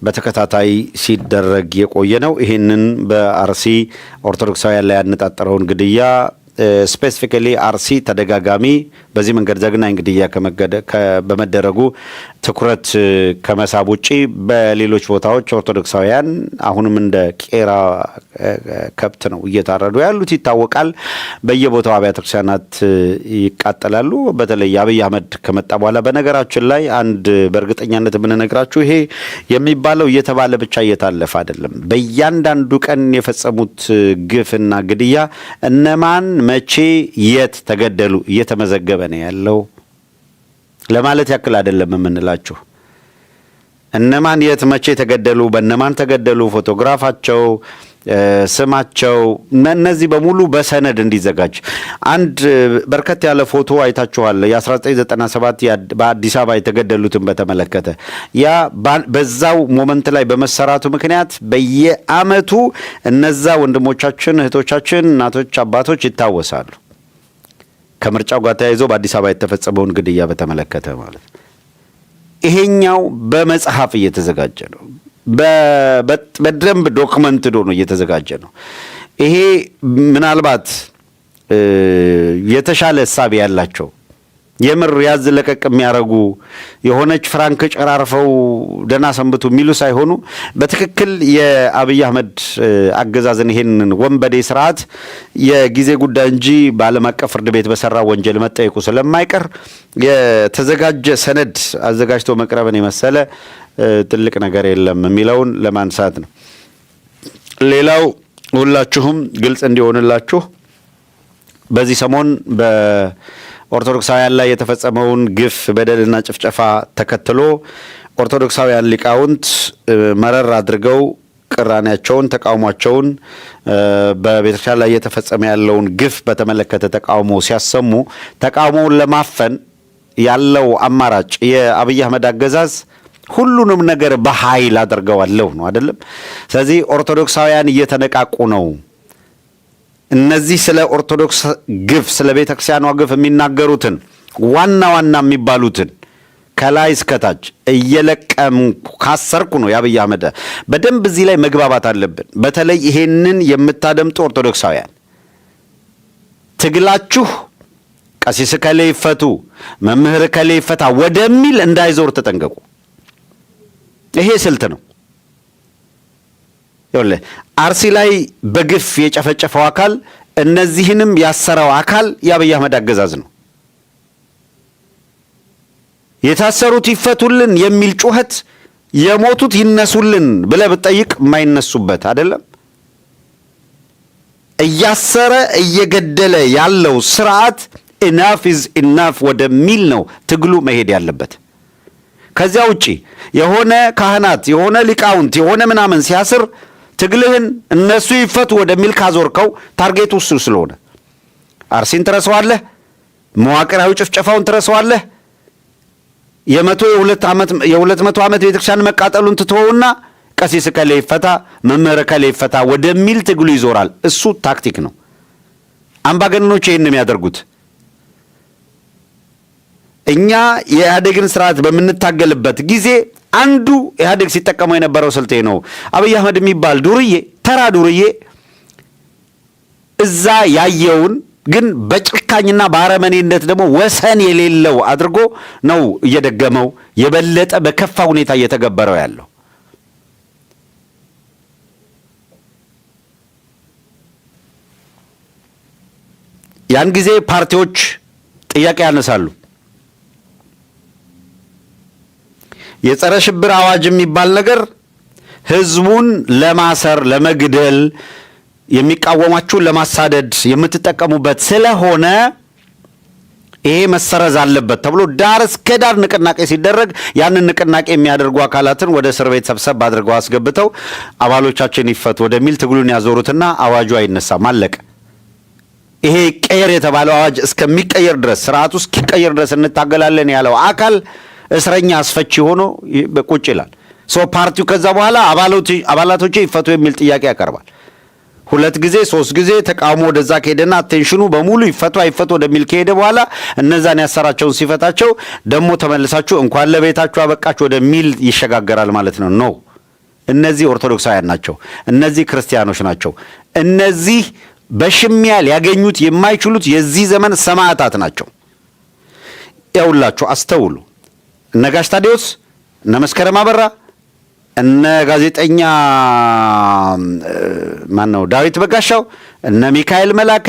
በተከታታይ ሲደረግ የቆየ ነው። ይሄንን በአርሲ ኦርቶዶክሳውያን ላይ ያነጣጠረውን ግድያ ስፔሲፊካሊ አርሲ ተደጋጋሚ በዚህ መንገድ ዘግናኝ ግድያ በመደረጉ ትኩረት ከመሳብ ውጪ በሌሎች ቦታዎች ኦርቶዶክሳውያን አሁንም እንደ ቄራ ከብት ነው እየታረዱ ያሉት ይታወቃል። በየቦታው አብያተ ክርስቲያናት ይቃጠላሉ። በተለይ አብይ አህመድ ከመጣ በኋላ በነገራችን ላይ አንድ በእርግጠኛነት የምንነግራችሁ ይሄ የሚባለው እየተባለ ብቻ እየታለፈ አይደለም። በእያንዳንዱ ቀን የፈጸሙት ግፍና ግድያ እነማን መቼ የት ተገደሉ እየተመዘገበ ነው ያለው። ለማለት ያክል አይደለም የምንላችሁ። እነማን የት መቼ ተገደሉ፣ በእነማን ተገደሉ፣ ፎቶግራፋቸው፣ ስማቸው፣ እነዚህ በሙሉ በሰነድ እንዲዘጋጅ አንድ በርከት ያለ ፎቶ አይታችኋል። የ1997 በአዲስ አበባ የተገደሉትን በተመለከተ ያ በዛው ሞመንት ላይ በመሰራቱ ምክንያት በየአመቱ እነዛ ወንድሞቻችን፣ እህቶቻችን፣ እናቶች፣ አባቶች ይታወሳሉ። ከምርጫው ጋር ተያይዞ በአዲስ አበባ የተፈጸመውን ግድያ በተመለከተ ማለት ይሄኛው በመጽሐፍ እየተዘጋጀ ነው። በደንብ ዶክመንትድ ሆኖ እየተዘጋጀ ነው። ይሄ ምናልባት የተሻለ ሐሳብ ያላቸው የምር ያዝ ለቀቅ የሚያረጉ የሆነች ፍራንክ ጨራርፈው ደና ሰንብቱ የሚሉ ሳይሆኑ በትክክል የአብይ አህመድ አገዛዝን ይሄንን ወንበዴ ስርዓት የጊዜ ጉዳይ እንጂ በዓለም አቀፍ ፍርድ ቤት በሰራ ወንጀል መጠየቁ ስለማይቀር የተዘጋጀ ሰነድ አዘጋጅቶ መቅረብን የመሰለ ትልቅ ነገር የለም የሚለውን ለማንሳት ነው። ሌላው ሁላችሁም ግልጽ እንዲሆንላችሁ በዚህ ሰሞን በኦርቶዶክሳውያን ላይ የተፈጸመውን ግፍ በደልና ጭፍጨፋ ተከትሎ ኦርቶዶክሳውያን ሊቃውንት መረር አድርገው ቅራኔያቸውን፣ ተቃውሟቸውን በቤተክርስቲያን ላይ የተፈጸመ ያለውን ግፍ በተመለከተ ተቃውሞ ሲያሰሙ ተቃውሞውን ለማፈን ያለው አማራጭ የአብይ አህመድ አገዛዝ ሁሉንም ነገር በኃይል አድርገዋለሁ ነው አይደለም። ስለዚህ ኦርቶዶክሳውያን እየተነቃቁ ነው። እነዚህ ስለ ኦርቶዶክስ ግፍ ስለ ቤተክርስቲያኗ ግፍ የሚናገሩትን ዋና ዋና የሚባሉትን ከላይ እስከታች እየለቀሙ ካሰርኩ ነው የአብይ አህመድ። በደንብ እዚህ ላይ መግባባት አለብን። በተለይ ይሄንን የምታደምጡ ኦርቶዶክሳውያን ትግላችሁ ቀሲስ ከሌ ይፈቱ፣ መምህር ከሌ ይፈታ ወደሚል እንዳይዞር ተጠንቀቁ። ይሄ ስልት ነው። ይኸውልህ አርሲ ላይ በግፍ የጨፈጨፈው አካል እነዚህንም ያሰረው አካል የአብይ አህመድ አገዛዝ ነው። የታሰሩት ይፈቱልን የሚል ጩኸት የሞቱት ይነሱልን ብለህ ብትጠይቅ የማይነሱበት አይደለም። እያሰረ እየገደለ ያለው ስርዓት ኢናፍ ኢዝ ኢናፍ ወደሚል ነው ትግሉ መሄድ ያለበት። ከዚያ ውጪ የሆነ ካህናት የሆነ ሊቃውንት የሆነ ምናምን ሲያስር ትግልህን እነሱ ይፈቱ ወደሚል ካዞርከው ታርጌቱ እሱ ስለሆነ አርሲን ትረሳዋለህ፣ መዋቅራዊ ጭፍጨፋውን ትረሳዋለህ፣ የ200 ዓመት ቤተክርስቲያን መቃጠሉን ትተውና ቀሲስ ከሌ ይፈታ፣ መምህር ከሌ ይፈታ ወደሚል ትግሉ ይዞራል። እሱ ታክቲክ ነው። አምባገነኖች ይሄን የሚያደርጉት እኛ የኢህአዴግን ስርዓት በምንታገልበት ጊዜ አንዱ ኢህአዴግ ሲጠቀመው የነበረው ስልቴ ነው። አብይ አህመድ የሚባል ዱርዬ ተራ ዱርዬ እዛ ያየውን ግን በጭካኝና በአረመኔነት ደግሞ ወሰን የሌለው አድርጎ ነው እየደገመው የበለጠ በከፋ ሁኔታ እየተገበረው ያለው። ያን ጊዜ ፓርቲዎች ጥያቄ ያነሳሉ። የጸረ ሽብር አዋጅ የሚባል ነገር ህዝቡን ለማሰር፣ ለመግደል፣ የሚቃወማችሁን ለማሳደድ የምትጠቀሙበት ስለሆነ ይሄ መሰረዝ አለበት ተብሎ ዳር እስከ ዳር ንቅናቄ ሲደረግ ያንን ንቅናቄ የሚያደርጉ አካላትን ወደ እስር ቤት ሰብሰብ አድርገው አስገብተው አባሎቻችን ይፈቱ ወደሚል ትግሉን ያዞሩትና አዋጁ አይነሳም፣ አለቀ። ይሄ ቀየር የተባለው አዋጅ እስከሚቀየር ድረስ ስርዓቱ እስኪቀየር ድረስ እንታገላለን ያለው አካል እስረኛ አስፈቺ ሆኖ ቁጭ ይላል። ፓርቲው ከዛ በኋላ አባላቶቼ ይፈቱ የሚል ጥያቄ ያቀርባል። 2 ጊዜ 3 ጊዜ ተቃውሞ ወደዛ ከሄደና አቴንሽኑ በሙሉ ይፈቱ አይፈቱ ወደሚል ከሄደ በኋላ እነዛን ያሰራቸውን ሲፈታቸው ደግሞ ተመልሳችሁ እንኳን ለቤታችሁ አበቃችሁ ወደሚል ይሸጋገራል ማለት ነው። እነዚህ ኦርቶዶክሳውያን ናቸው። እነዚህ ክርስቲያኖች ናቸው። እነዚህ በሽሚያ ሊያገኙት የማይችሉት የዚህ ዘመን ሰማዕታት ናቸው። ያውላችሁ አስተውሉ። እነ ጋሽ ታዲዮስ፣ እነ መስከረም አበራ፣ እነ ጋዜጠኛ ማነው ዳዊት በጋሻው፣ እነ ሚካኤል መላከ፣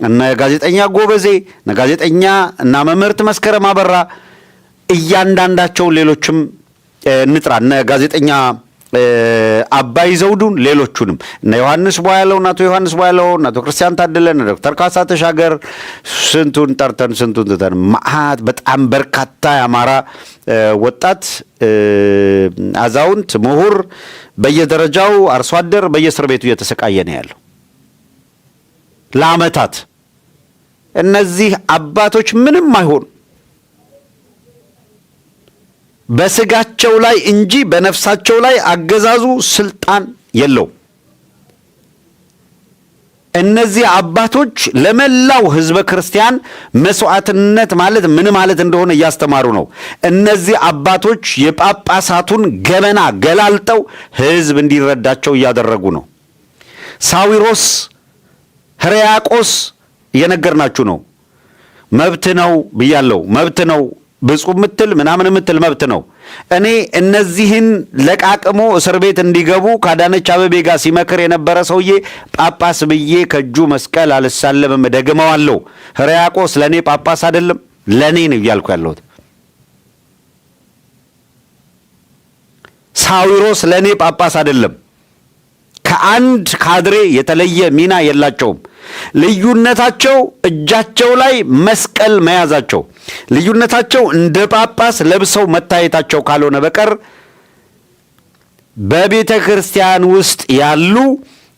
እነ ጋዜጠኛ ጎበዜ፣ እነ ጋዜጠኛ እና መምህርት መስከረም አበራ እያንዳንዳቸው ሌሎችም እንጥራ፣ እነ ጋዜጠኛ አባይ ዘውዱን ሌሎቹንም እነ ዮሐንስ ቧያለው፣ አቶ ዮሐንስ ቧያለው፣ አቶ ክርስቲያን ታደለ፣ ዶክተር ካሳ ተሻገር ስንቱን ጠርተን ስንቱን ትተን ማአት በጣም በርካታ የአማራ ወጣት አዛውንት ምሁር በየደረጃው አርሶ አደር በየእስር ቤቱ እየተሰቃየ ነው ያለው ለዓመታት። እነዚህ አባቶች ምንም አይሆኑ በስጋቸው ላይ እንጂ በነፍሳቸው ላይ አገዛዙ ስልጣን የለው። እነዚህ አባቶች ለመላው ሕዝበ ክርስቲያን መስዋዕትነት ማለት ምን ማለት እንደሆነ እያስተማሩ ነው። እነዚህ አባቶች የጳጳሳቱን ገበና ገላልጠው ሕዝብ እንዲረዳቸው እያደረጉ ነው። ሳዊሮስ ሕርያቆስ እየነገርናችሁ ነው። መብት ነው ብያለሁ። መብት ነው ብፁዕ ምትል ምናምን ምትል መብት ነው። እኔ እነዚህን ለቃቅሞ እስር ቤት እንዲገቡ ከአዳነች አቤቤ ጋር ሲመክር የነበረ ሰውዬ ጳጳስ ብዬ ከእጁ መስቀል አልሳለምም፣ ደግመዋለሁ። ሕርያቆስ ለእኔ ጳጳስ አይደለም፣ ለእኔ ነው እያልኩ ያለሁት። ሳዊሮስ ለእኔ ጳጳስ አይደለም። ከአንድ ካድሬ የተለየ ሚና የላቸውም። ልዩነታቸው እጃቸው ላይ መስቀል መያዛቸው፣ ልዩነታቸው እንደ ጳጳስ ለብሰው መታየታቸው ካልሆነ በቀር በቤተ ክርስቲያን ውስጥ ያሉ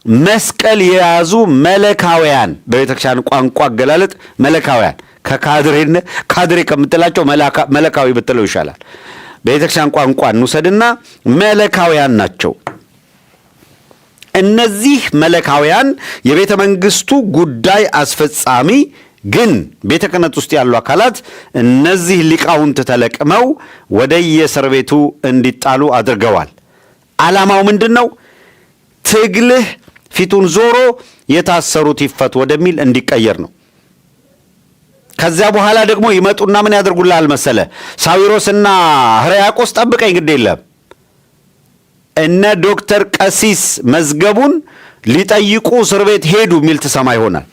መስቀል የያዙ መለካውያን፣ በቤተ ክርስቲያን ቋንቋ አገላለጥ መለካውያን፣ ካድሬ ከምትላቸው መለካዊ ብትለው ይሻላል። በቤተ ክርስቲያን ቋንቋ እንውሰድና መለካውያን ናቸው። እነዚህ መለካውያን የቤተ መንግስቱ ጉዳይ አስፈጻሚ ግን ቤተ ክህነት ውስጥ ያሉ አካላት እነዚህ ሊቃውንት ተለቅመው ወደ የእስር ቤቱ እንዲጣሉ አድርገዋል። ዓላማው ምንድን ነው? ትግልህ ፊቱን ዞሮ የታሰሩት ይፈቱ ወደሚል እንዲቀየር ነው። ከዚያ በኋላ ደግሞ ይመጡና ምን ያደርጉልሃል መሰለ? ሳዊሮስና ሕርያቆስ ጠብቀኝ ግድ የለም እነ ዶክተር ቀሲስ መዝገቡን ሊጠይቁ እስር ቤት ሄዱ የሚል ትሰማ ይሆናል።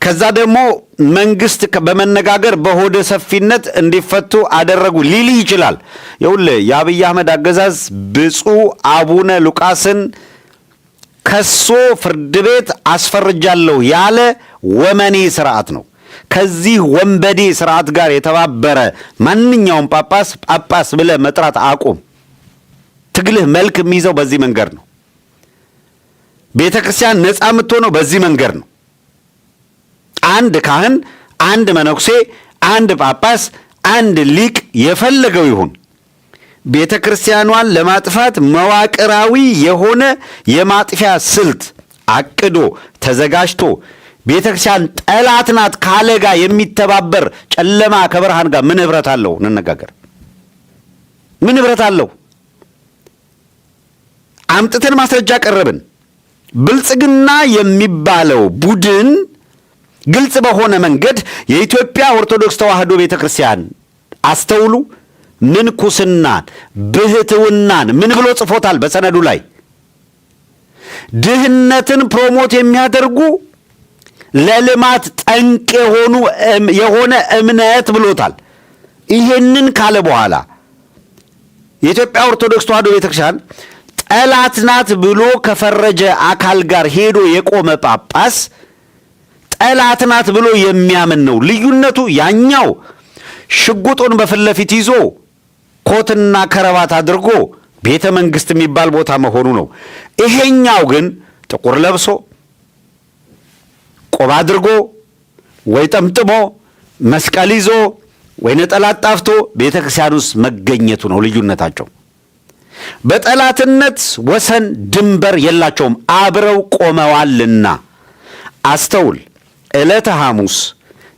ከዛ ደግሞ መንግስት በመነጋገር በሆደ ሰፊነት እንዲፈቱ አደረጉ ሊል ይችላል። ይኸውልህ የአብይ አህመድ አገዛዝ ብፁዕ አቡነ ሉቃስን ከሶ ፍርድ ቤት አስፈርጃለሁ ያለ ወመኔ ስርዓት ነው። ከዚህ ወንበዴ ስርዓት ጋር የተባበረ ማንኛውም ጳጳስ ብለህ መጥራት አቁም። ትግልህ መልክ የሚይዘው በዚህ መንገድ ነው። ቤተ ክርስቲያን ነፃ የምትሆነው በዚህ መንገድ ነው። አንድ ካህን፣ አንድ መነኩሴ፣ አንድ ጳጳስ፣ አንድ ሊቅ የፈለገው ይሁን ቤተ ክርስቲያኗን ለማጥፋት መዋቅራዊ የሆነ የማጥፊያ ስልት አቅዶ ተዘጋጅቶ ቤተ ክርስቲያን ጠላት ናት ካለ ጋር የሚተባበር ጨለማ ከብርሃን ጋር ምን ህብረት አለው? እንነጋገር። ምን ህብረት አለው? አምጥተን ማስረጃ ቀረብን። ብልጽግና የሚባለው ቡድን ግልጽ በሆነ መንገድ የኢትዮጵያ ኦርቶዶክስ ተዋሕዶ ቤተ ክርስቲያን አስተውሉ፣ ምንኩስናን፣ ብህትውናን ምን ብሎ ጽፎታል? በሰነዱ ላይ ድህነትን ፕሮሞት የሚያደርጉ ለልማት ጠንቅ የሆነ እምነት ብሎታል። ይሄንን ካለ በኋላ የኢትዮጵያ ኦርቶዶክስ ተዋሕዶ ቤተ ክርስቲያን ጠላት ናት ብሎ ከፈረጀ አካል ጋር ሄዶ የቆመ ጳጳስ ጠላት ናት ብሎ የሚያምን ነው። ልዩነቱ ያኛው ሽጉጡን በፊት ለፊት ይዞ ኮትና ከረባት አድርጎ ቤተ መንግስት የሚባል ቦታ መሆኑ ነው። ይሄኛው ግን ጥቁር ለብሶ ቆብ አድርጎ ወይ ጠምጥሞ መስቀል ይዞ ወይ ነጠላ ጣፍቶ ቤተ ክርስቲያን ውስጥ መገኘቱ ነው ልዩነታቸው። በጠላትነት ወሰን ድንበር የላቸውም፣ አብረው ቆመዋልና። አስተውል። ዕለተ ሐሙስ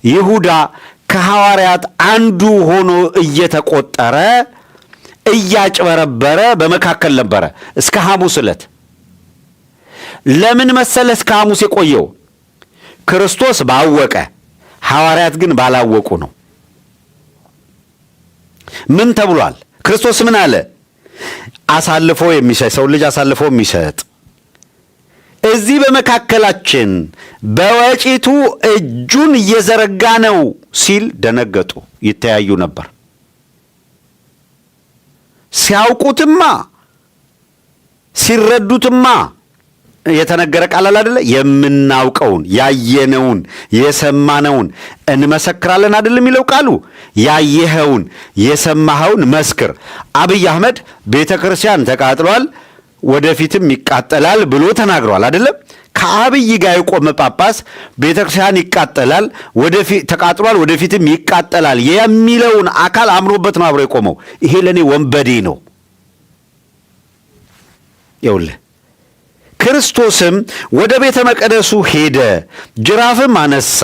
ይሁዳ ከሐዋርያት አንዱ ሆኖ እየተቆጠረ እያጭበረበረ በመካከል ነበረ እስከ ሐሙስ ዕለት። ለምን መሰለ እስከ ሐሙስ የቆየው? ክርስቶስ ባወቀ ሐዋርያት ግን ባላወቁ ነው። ምን ተብሏል? ክርስቶስ ምን አለ? አሳልፎ የሚሰጥ ሰው ልጅ አሳልፎ የሚሰጥ እዚህ በመካከላችን በወጪቱ እጁን እየዘረጋ ነው ሲል ደነገጡ፣ ይተያዩ ነበር። ሲያውቁትማ ሲረዱትማ የተነገረ ቃል አይደለ? የምናውቀውን ያየነውን የሰማነውን እንመሰክራለን አይደል የሚለው ቃሉ። ያየኸውን የሰማኸውን መስክር። አብይ አህመድ ቤተ ክርስቲያን ተቃጥሏል ወደፊትም ይቃጠላል ብሎ ተናግሯል አይደለም? ከአብይ ጋር የቆመ ጳጳስ ቤተ ክርስቲያን ይቃጠላል ተቃጥሏል ወደፊትም ይቃጠላል የሚለውን አካል አምኖበት ነው አብሮ የቆመው። ይሄ ለኔ ወንበዴ ነው። ይኸውልህ ክርስቶስም ወደ ቤተ መቅደሱ ሄደ፣ ጅራፍም አነሳ።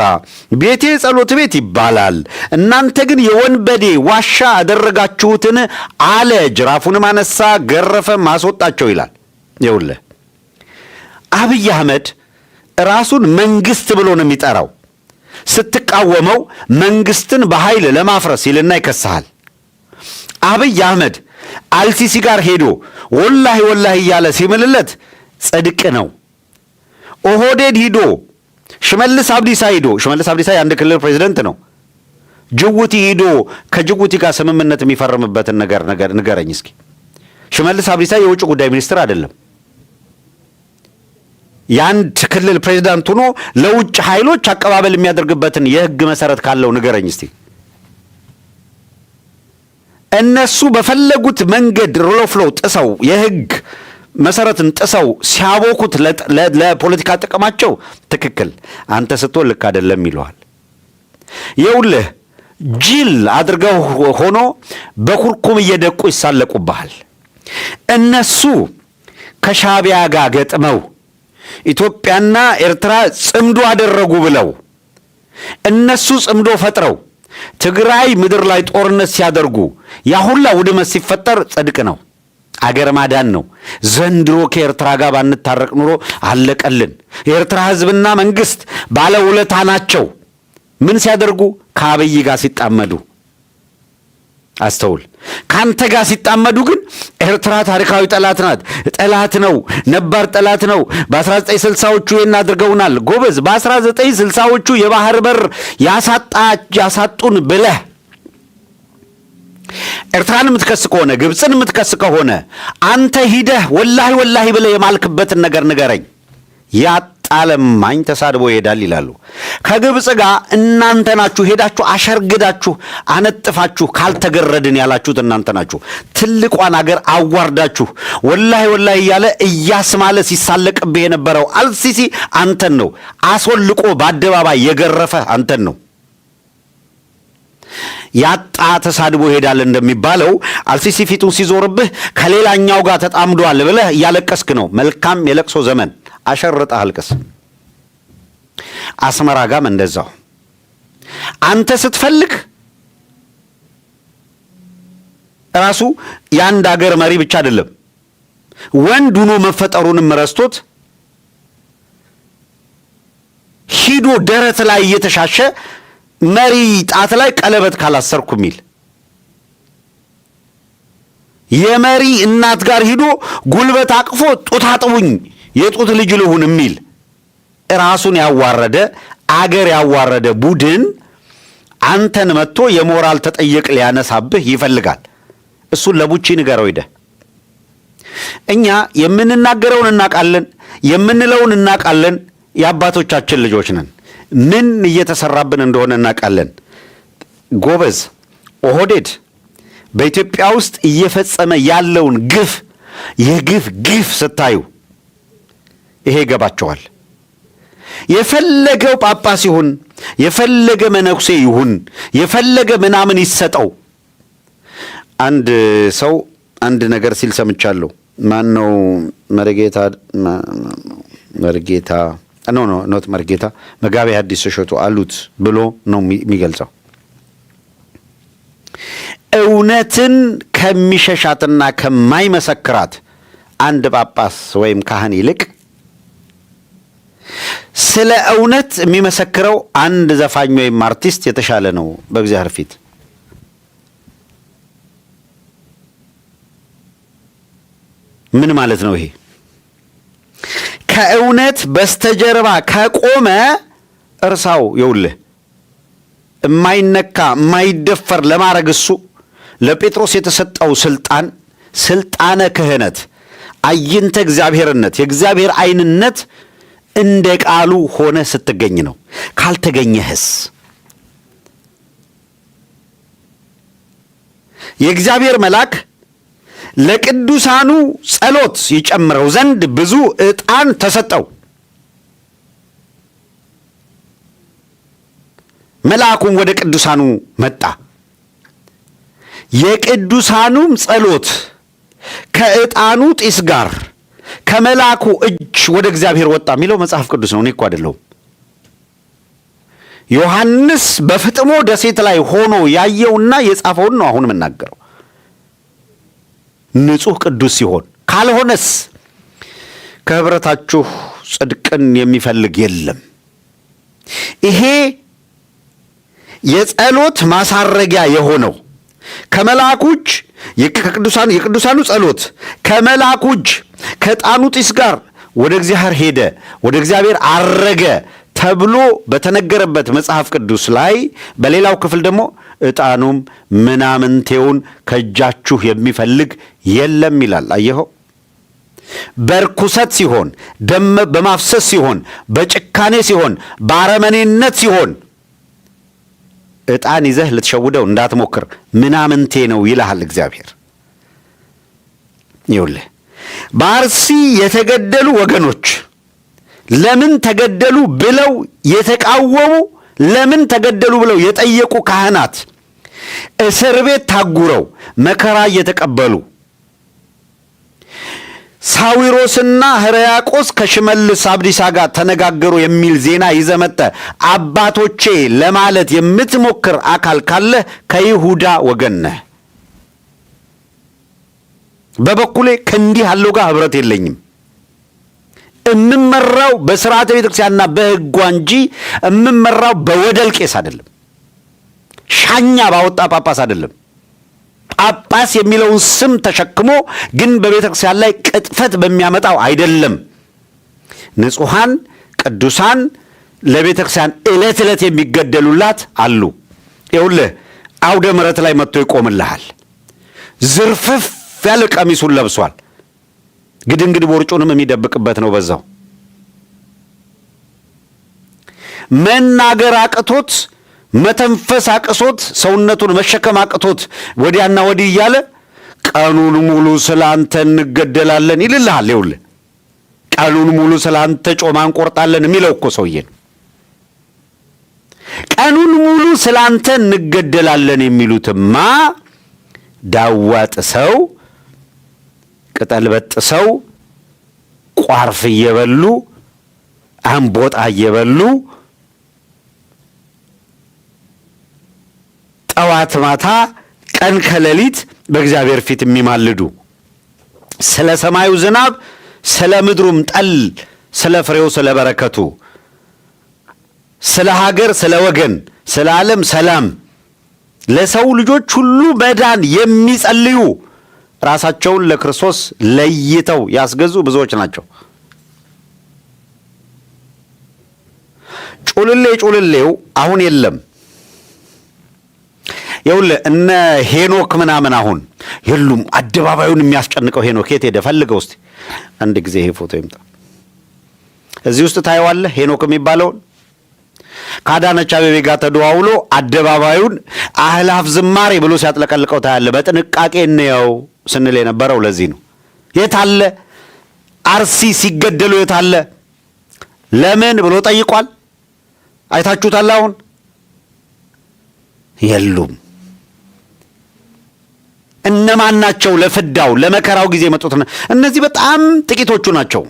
ቤቴ ጸሎት ቤት ይባላል፣ እናንተ ግን የወንበዴ ዋሻ አደረጋችሁትን አለ። ጅራፉንም አነሳ፣ ገረፈም፣ አስወጣቸው ይላል። ይኸውልህ አብይ አህመድ ራሱን መንግስት ብሎ ነው የሚጠራው። ስትቃወመው መንግስትን በኃይል ለማፍረስ ይልና ይከስሃል። አብይ አህመድ አልሲሲ ጋር ሄዶ ወላሂ ወላሂ እያለ ሲምልለት ጽድቅ ነው። ኦህዴድ ሂዶ ሽመልስ አብዲሳ የአንድ ክልል ፕሬዝደንት ነው። ጅቡቲ ሂዶ ከጅቡቲ ጋር ስምምነት የሚፈርምበትን ነገር ንገረኝ እስኪ። ሽመልስ አብዲሳ የውጭ ጉዳይ ሚኒስትር አይደለም። የአንድ ክልል ፕሬዝዳንት ሆኖ ለውጭ ኃይሎች አቀባበል የሚያደርግበትን የህግ መሰረት ካለው ንገረኝ እስቲ። እነሱ በፈለጉት መንገድ ሩል ኦፍ ሎው ጥሰው የህግ መሰረትን ጥሰው ሲያቦኩት ለፖለቲካ ጥቅማቸው ትክክል፣ አንተ ስትሆን ልክ አይደለም ይለዋል። ይኸውልህ ጅል አድርገው ሆኖ በኩርኩም እየደቁ ይሳለቁብሃል። እነሱ ከሻዕቢያ ጋር ገጥመው ኢትዮጵያና ኤርትራ ጽምዶ አደረጉ ብለው እነሱ ጽምዶ ፈጥረው ትግራይ ምድር ላይ ጦርነት ሲያደርጉ ያ ሁላ ውድመት ሲፈጠር ጽድቅ ነው፣ አገር ማዳን ነው። ዘንድሮ ከኤርትራ ጋር ባንታረቅ ኑሮ አለቀልን። የኤርትራ ህዝብና መንግስት ባለውለታ ናቸው። ምን ሲያደርጉ? ከአብይ ጋር ሲጣመዱ። አስተውል። ካንተ ጋር ሲጣመዱ ግን ኤርትራ ታሪካዊ ጠላት ናት፣ ጠላት ነው፣ ነባር ጠላት ነው። በ1960ዎቹ ይህን አድርገውናል። ጎበዝ፣ በ1960ዎቹ የባህር በር ያሳጡን ብለህ ኤርትራን የምትከስ ከሆነ ግብፅን የምትከስ ከሆነ አንተ ሂደህ ወላሂ ወላሂ ብለህ የማልክበትን ነገር ንገረኝ። ያጣለማኝ ተሳድቦ ይሄዳል ይላሉ። ከግብፅ ጋር እናንተ ናችሁ ሄዳችሁ አሸርግዳችሁ አነጥፋችሁ ካልተገረድን ያላችሁት እናንተ ናችሁ። ትልቋን አገር አዋርዳችሁ ወላሂ ወላሂ እያለ እያስማለ ሲሳለቅብህ የነበረው አልሲሲ አንተን ነው። አስወልቆ በአደባባይ የገረፈ አንተን ነው። ያጣ ተሳድቦ ይሄዳል እንደሚባለው አልሲሲ ፊቱን ሲዞርብህ ከሌላኛው ጋር ተጣምዷል ብለህ እያለቀስክ ነው። መልካም የለቅሶ ዘመን። አሸርጠህ አልቅስ። አስመራ ጋም እንደዛው። አንተ ስትፈልግ ራሱ የአንድ አገር መሪ ብቻ አይደለም ወንድ ሆኖ መፈጠሩንም ረስቶት ሂዶ ደረት ላይ እየተሻሸ መሪ ጣት ላይ ቀለበት ካላሰርኩ ሚል የመሪ እናት ጋር ሂዶ ጉልበት አቅፎ ጡት አጥቡኝ የጡት ልጅ ልሁን ሚል ራሱን ያዋረደ አገር ያዋረደ ቡድን አንተን መጥቶ የሞራል ተጠየቅ ሊያነሳብህ ይፈልጋል። እሱን ለቡቺ ንገረው ሄደ። እኛ የምንናገረውን እናቃለን፣ የምንለውን እናቃለን። የአባቶቻችን ልጆች ነን። ምን እየተሰራብን እንደሆነ እናቃለን። ጎበዝ፣ ኦህዴድ በኢትዮጵያ ውስጥ እየፈጸመ ያለውን የግፍ ግፍ ስታዩ ይሄ ይገባቸዋል። የፈለገው ጳጳስ ይሁን፣ የፈለገ መነኩሴ ይሁን፣ የፈለገ ምናምን ይሰጠው፣ አንድ ሰው አንድ ነገር ሲል ሰምቻለሁ። ማን ነው? ኖት መርጌታ መጋቤ ሐዲስ እሸቱ አሉት ብሎ ነው የሚገልጸው። እውነትን ከሚሸሻትና ከማይመሰክራት አንድ ጳጳስ ወይም ካህን ይልቅ ስለ እውነት የሚመሰክረው አንድ ዘፋኝ ወይም አርቲስት የተሻለ ነው በእግዚአብሔር ፊት። ምን ማለት ነው ይሄ? ከእውነት በስተጀርባ ከቆመ እርሳው። ይውልህ የማይነካ የማይደፈር ለማድረግ እሱ ለጴጥሮስ የተሰጠው ስልጣነ ክህነት፣ አይንተ እግዚአብሔርነት፣ የእግዚአብሔር ዓይንነት እንደ ቃሉ ሆነ ስትገኝ ነው። ካልተገኘህስ የእግዚአብሔር መልአክ ለቅዱሳኑ ጸሎት ይጨምረው ዘንድ ብዙ ዕጣን ተሰጠው። መልአኩም ወደ ቅዱሳኑ መጣ። የቅዱሳኑም ጸሎት ከዕጣኑ ጢስ ጋር ከመልአኩ እጅ ወደ እግዚአብሔር ወጣ የሚለው መጽሐፍ ቅዱስ ነው። እኔ እኮ አይደለሁም። ዮሐንስ በፍጥሞ ደሴት ላይ ሆኖ ያየውና የጻፈውን ነው አሁን የምናገረው። ንጹሕ ቅዱስ ሲሆን፣ ካልሆነስ ከኅብረታችሁ ጽድቅን የሚፈልግ የለም። ይሄ የጸሎት ማሳረጊያ የሆነው ከመልአኩ እጅ የቅዱሳኑ ጸሎት ከመልአኩ እጅ ከዕጣኑ ጢስ ጋር ወደ እግዚአብሔር ሄደ፣ ወደ እግዚአብሔር አረገ ተብሎ በተነገረበት መጽሐፍ ቅዱስ ላይ በሌላው ክፍል ደግሞ ዕጣኑም ምናምንቴውን ከእጃችሁ የሚፈልግ የለም ይላል። አየኸው? በርኩሰት ሲሆን፣ ደም በማፍሰስ ሲሆን፣ በጭካኔ ሲሆን፣ በአረመኔነት ሲሆን ዕጣን ይዘህ ልትሸውደው እንዳትሞክር። ምናምንቴ ነው ይልሃል እግዚአብሔር። ይኸውልህ በአርሲ የተገደሉ ወገኖች ለምን ተገደሉ ብለው የተቃወሙ፣ ለምን ተገደሉ ብለው የጠየቁ ካህናት እስር ቤት ታጉረው መከራ እየተቀበሉ ሳዊሮስና ሕርያቆስ ከሽመልስ አብዲሳ ጋር ተነጋገሩ የሚል ዜና ይዘመጠ አባቶቼ ለማለት የምትሞክር አካል ካለ ከይሁዳ ወገን ነህ። በበኩሌ ከእንዲህ ያለው ጋር ኅብረት የለኝም። እምመራው በሥርዓተ ቤተ ክርስቲያንና በሕጓ እንጂ እምመራው በወደል ቄስ አይደለም። ሻኛ ባወጣ ጳጳስ አይደለም። ጳጳስ የሚለውን ስም ተሸክሞ ግን በቤተ ክርስቲያን ላይ ቅጥፈት በሚያመጣው አይደለም። ንጹሐን ቅዱሳን ለቤተ ክርስቲያን ዕለት ዕለት የሚገደሉላት አሉ። ይኸውልህ አውደ ምሕረት ላይ መጥቶ ይቆምልሃል። ዝርፍፍ ያለ ቀሚሱን ለብሷል። ግድንግድ ቦርጩንም የሚደብቅበት ነው። በዛው መናገር አቅቶት መተንፈስ አቅሶት ሰውነቱን መሸከም አቅቶት ወዲያና ወዲህ እያለ ቀኑን ሙሉ ስለ አንተ እንገደላለን ይልልሃል። ይኸውልህ ቀኑን ሙሉ ስለ አንተ ጮማ እንቆርጣለን የሚለው እኮ ሰውዬ ነው። ቀኑን ሙሉ ስለ አንተ እንገደላለን የሚሉትማ ዳዋ ጥሰው ቅጠል በጥሰው ቋርፍ እየበሉ አንቦጣ እየበሉ ጠዋት ማታ ቀን ከሌሊት በእግዚአብሔር ፊት የሚማልዱ ስለ ሰማዩ ዝናብ፣ ስለ ምድሩም ጠል፣ ስለ ፍሬው፣ ስለ በረከቱ፣ ስለ ሀገር፣ ስለ ወገን፣ ስለ ዓለም ሰላም፣ ለሰው ልጆች ሁሉ መዳን የሚጸልዩ ራሳቸውን ለክርስቶስ ለይተው ያስገዙ ብዙዎች ናቸው። ጩልሌው አሁን የለም። ይኸውልህ እነ ሄኖክ ምናምን አሁን የሉም። አደባባዩን የሚያስጨንቀው ሄኖክ የት ሄደ? ፈልገው እስቲ አንድ ጊዜ ይሄ ፎቶ ይምጣ። እዚህ ውስጥ ታየዋለህ ሄኖክ የሚባለውን ከአዳነች አቤቤ ጋር ተደዋውሎ አደባባዩን አህላፍ ዝማሬ ብሎ ሲያጥለቀልቀው ታያለህ። በጥንቃቄ እንየው ስንል የነበረው ለዚህ ነው። የታለ አርሲ ሲገደሉ የታለ ለምን ብሎ ጠይቋል። አይታችሁታል? አሁን የሉም። እነማን ናቸው ለፍዳው ለመከራው ጊዜ የመጡት? እነዚህ በጣም ጥቂቶቹ ናቸው።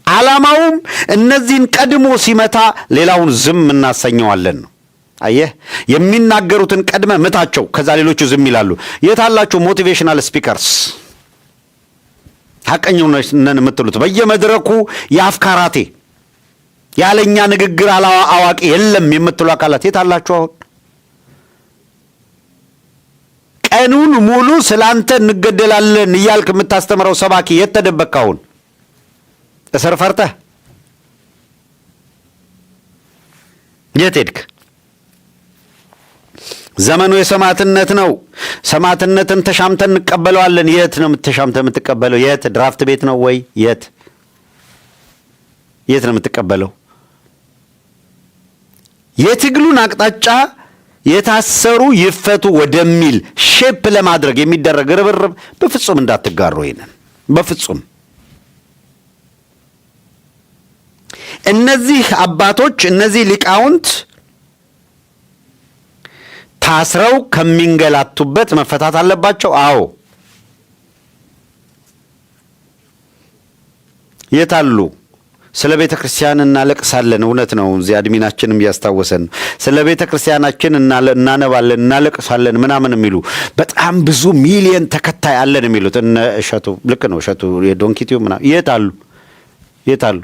ዓላማውም እነዚህን ቀድሞ ሲመታ ሌላውን ዝም እናሰኘዋለን ነው። አየህ፣ የሚናገሩትን ቀድመ ምታቸው፣ ከዛ ሌሎቹ ዝም ይላሉ። የታላችሁ ሞቲቬሽናል ስፒከርስ? ሐቀኛው ነን የምትሉት በየመድረኩ የአፍካራቴ ያለኛ ንግግር አዋቂ የለም የምትሉ አካላት የታላችሁ? አሁን ቀኑን ሙሉ ስላንተ እንገደላለን እያልክ የምታስተምረው ሰባኪ የት ተደበቅክ? አሁን እስር ፈርተህ የት ሄድክ? ዘመኑ የሰማዕትነት ነው። ሰማዕትነትን ተሻምተን እንቀበለዋለን። የት ነው ተሻምተን የምትቀበለው? የት? ድራፍት ቤት ነው ወይ? የት ነው የምትቀበለው? የትግሉን አቅጣጫ የታሰሩ ይፈቱ ወደሚል ሼፕ ለማድረግ የሚደረግ ርብርብ በፍጹም እንዳትጋሩ። ይሄንን በፍጹም እነዚህ አባቶች እነዚህ ሊቃውንት ታስረው ከሚንገላቱበት መፈታት አለባቸው። አዎ የታሉ? ስለ ቤተ ክርስቲያን እናለቅሳለን። እውነት ነው። እዚህ አድሚናችንም እያስታወሰን ነው። ስለ ቤተ ክርስቲያናችን እናነባለን፣ እናለቅሳለን ምናምን የሚሉ በጣም ብዙ ሚሊየን ተከታይ አለን የሚሉት እነ እሸቱ፣ ልክ ነው እሸቱ የዶንኪቲው ምናምን የት አሉ?